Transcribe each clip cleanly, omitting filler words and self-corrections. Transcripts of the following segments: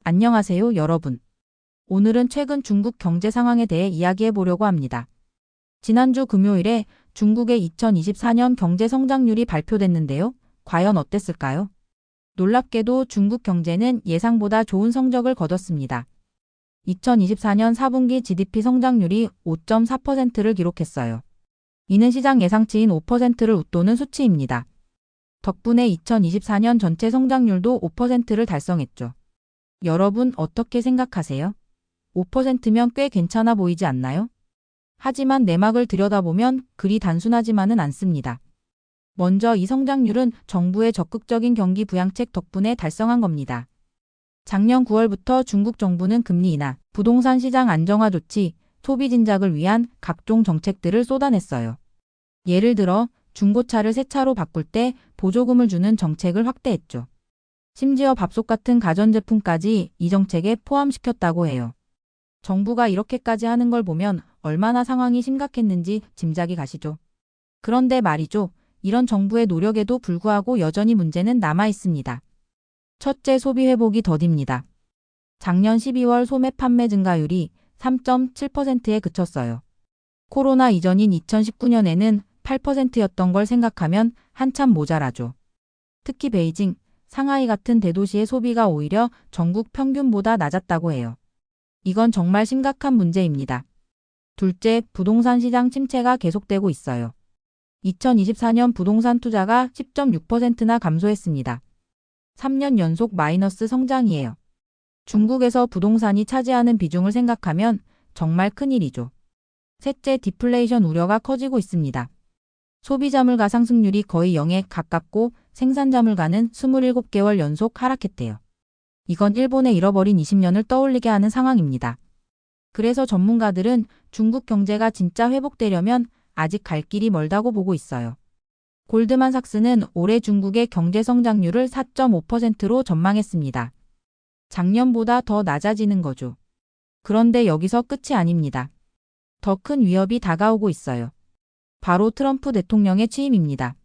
안녕하세요, 여러분. 오늘은 최근 중국 경제 상황에 대해 이야기해 보려고 합니다. 지난주 금요일에 중국의 2024년 경제 성장률이 발표됐는데요. 과연 어땠을까요? 놀랍게도 중국 경제는 예상보다 좋은 성적을 거뒀습니다. 2024년 4분기 GDP 성장률이 5.4%를 기록했어요. 이는 시장 예상치인 5%를 웃도는 수치입니다. 덕분에 2024년 전체 성장률도 5%를 달성했죠. 여러분 어떻게 생각하세요? 5%면 꽤 괜찮아 보이지 않나요? 하지만 내막을 들여다보면 그리 단순하지만은 않습니다. 먼저 이 성장률은 정부의 적극적인 경기 부양책 덕분에 달성한 겁니다. 작년 9월부터 중국 정부는 금리 인하, 부동산 시장 안정화 조치, 소비 진작을 위한 각종 정책들을 쏟아냈어요. 예를 들어 중고차를 새 차로 바꿀 때 보조금을 주는 정책을 확대했죠. 심지어 밥솥 같은 가전제품까지 이 정책에 포함시켰다고 해요. 정부가 이렇게까지 하는 걸 보면 얼마나 상황이 심각했는지 짐작이 가시죠. 그런데 말이죠. 이런 정부의 노력에도 불구하고 여전히 문제는 남아 있습니다. 첫째, 소비 회복이 더딥니다. 작년 12월 소매 판매 증가율이 3.7%에 그쳤어요. 코로나 이전인 2019년에는 8%였던 걸 생각하면 한참 모자라죠. 특히 베이징, 상하이 같은 대도시의 소비가 오히려 전국 평균보다 낮았다고 해요. 이건 정말 심각한 문제입니다. 둘째, 부동산 시장 침체가 계속되고 있어요. 2024년 부동산 투자가 10.6%나 감소했습니다. 3년 연속 마이너스 성장이에요. 중국에서 부동산이 차지하는 비중을 생각하면 정말 큰일이죠. 셋째, 디플레이션 우려가 커지고 있습니다. 소비자물가 상승률이 거의 0에 가깝고 생산자물가는 27개월 연속 하락했대요. 이건 일본의 잃어버린 20년을 떠올리게 하는 상황입니다. 그래서 전문가들은 중국 경제가 진짜 회복되려면 아직 갈 길이 멀다고 보고 있어요. 골드만삭스는 올해 중국의 경제 성장률을 4.5%로 전망했습니다. 작년보다 더 낮아지는 거죠. 그런데 여기서 끝이 아닙니다. 더 큰 위협이 다가오고 있어요. 바로 트럼프 대통령의 취임입니다.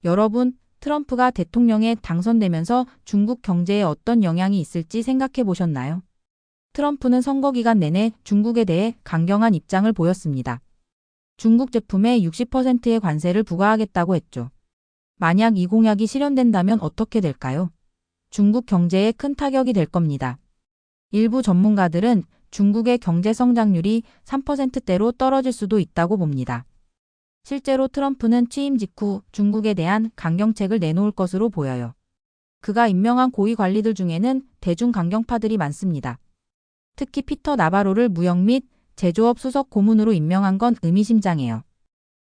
여러분, 트럼프가 대통령에 당선되면서 중국 경제에 어떤 영향이 있을지 생각해 보셨나요? 트럼프는 선거 기간 내내 중국에 대해 강경한 입장을 보였습니다. 중국 제품에 60%의 관세를 부과하겠다고 했죠. 만약 이 공약이 실현된다면 어떻게 될까요? 중국 경제에 큰 타격이 될 겁니다. 일부 전문가들은 중국의 경제 성장률이 3%대로 떨어질 수도 있다고 봅니다. 실제로 트럼프는 취임 직후 중국에 대한 강경책을 내놓을 것으로 보여요. 그가 임명한 고위 관리들 중에는 대중 강경파들이 많습니다. 특히 피터 나바로를 무역 및 제조업 수석 고문으로 임명한 건 의미심장해요.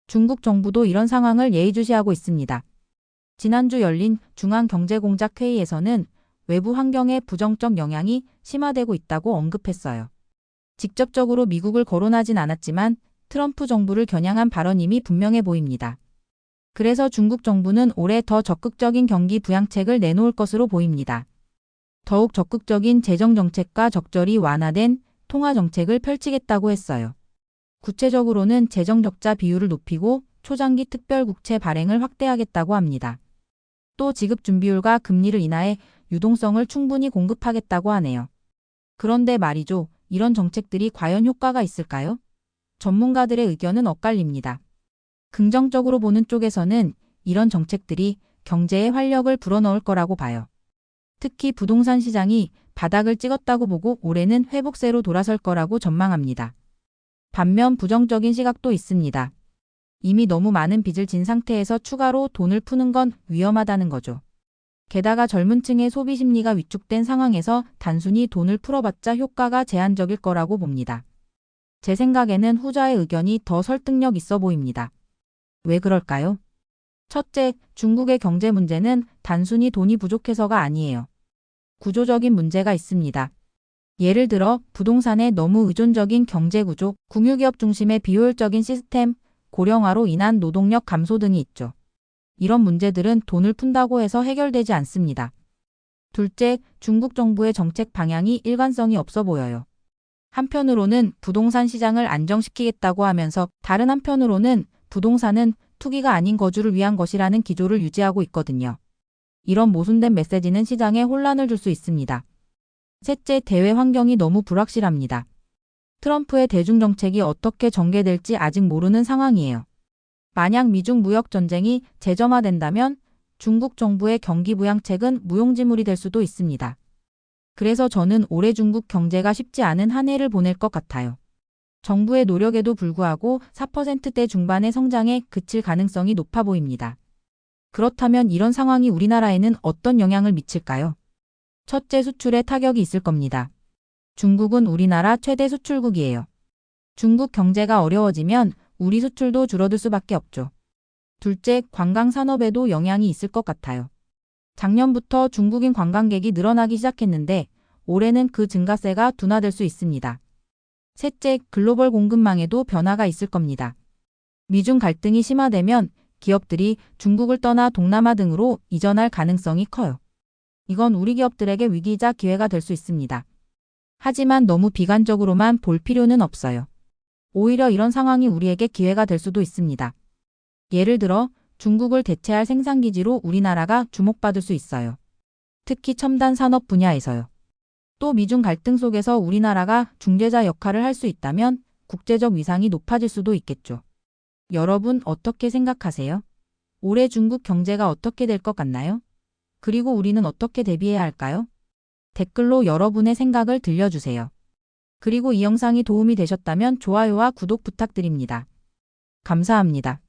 중국 정부도 이런 상황을 예의주시하고 있습니다. 지난주 열린 중앙경제공작회의에서는 외부 환경의 부정적 영향이 심화되고 있다고 언급했어요. 직접적으로 미국을 거론하진 않았지만 트럼프 정부를 겨냥한 발언임이 분명해 보입니다. 그래서 중국 정부는 올해 더 적극적인 경기 부양책을 내놓을 것으로 보입니다. 더욱 적극적인 재정정책과 적절히 완화된 통화정책을 펼치겠다고 했어요. 구체적으로는 재정적자 비율을 높이고 초장기 특별국채 발행을 확대하겠다고 합니다. 또 지급준비율과 금리를 인하해 유동성을 충분히 공급하겠다고 하네요. 그런데 말이죠. 이런 정책들이 과연 효과가 있을까요? 전문가들의 의견은 엇갈립니다. 긍정적으로 보는 쪽에서는 이런 정책들이 경제에 활력을 불어넣을 거라고 봐요. 특히 부동산 시장이 바닥을 찍었다고 보고 올해는 회복세로 돌아설 거라고 전망합니다. 반면 부정적인 시각도 있습니다. 이미 너무 많은 빚을 진 상태에서 추가로 돈을 푸는 건 위험하다는 거죠. 게다가 젊은 층의 소비 심리가 위축된 상황에서 단순히 돈을 풀어봤자 효과가 제한적일 거라고 봅니다. 제 생각에는 후자의 의견이 더 설득력 있어 보입니다. 왜 그럴까요? 첫째, 중국의 경제 문제는 단순히 돈이 부족해서가 아니에요. 구조적인 문제가 있습니다. 예를 들어 부동산에 너무 의존적인 경제구조, 국유기업 중심의 비효율적인 시스템, 고령화로 인한 노동력 감소 등이 있죠. 이런 문제들은 돈을 푼다고 해서 해결되지 않습니다. 둘째, 중국 정부의 정책 방향이 일관성이 없어 보여요. 한편으로는 부동산 시장을 안정시키겠다고 하면서 다른 한편으로는 부동산은 투기가 아닌 거주를 위한 것이라는 기조를 유지하고 있거든요. 이런 모순된 메시지는 시장에 혼란을 줄 수 있습니다. 셋째, 대외 환경이 너무 불확실합니다. 트럼프의 대중정책이 어떻게 전개될지 아직 모르는 상황이에요. 만약 미중 무역 전쟁이 재점화된다면 중국 정부의 경기 부양책은 무용지물이 될 수도 있습니다. 그래서 저는 올해 중국 경제가 쉽지 않은 한 해를 보낼 것 같아요. 정부의 노력에도 불구하고 4%대 중반의 성장에 그칠 가능성이 높아 보입니다. 그렇다면 이런 상황이 우리나라에는 어떤 영향을 미칠까요? 첫째, 수출에 타격이 있을 겁니다. 중국은 우리나라 최대 수출국이에요. 중국 경제가 어려워지면 우리 수출도 줄어들 수밖에 없죠. 둘째, 관광 산업에도 영향이 있을 것 같아요. 작년부터 중국인 관광객이 늘어나기 시작했는데 올해는 그 증가세가 둔화될 수 있습니다. 셋째, 글로벌 공급망에도 변화가 있을 겁니다. 미중 갈등이 심화되면 기업들이 중국을 떠나 동남아 등으로 이전할 가능성이 커요. 이건 우리 기업들에게 위기이자 기회가 될 수 있습니다. 하지만 너무 비관적으로만 볼 필요는 없어요. 오히려 이런 상황이 우리에게 기회가 될 수도 있습니다. 예를 들어 중국을 대체할 생산기지로 우리나라가 주목받을 수 있어요. 특히 첨단 산업 분야에서요. 또 미중 갈등 속에서 우리나라가 중재자 역할을 할 수 있다면 국제적 위상이 높아질 수도 있겠죠. 여러분 어떻게 생각하세요? 올해 중국 경제가 어떻게 될 것 같나요? 그리고 우리는 어떻게 대비해야 할까요? 댓글로 여러분의 생각을 들려주세요. 그리고 이 영상이 도움이 되셨다면 좋아요와 구독 부탁드립니다. 감사합니다.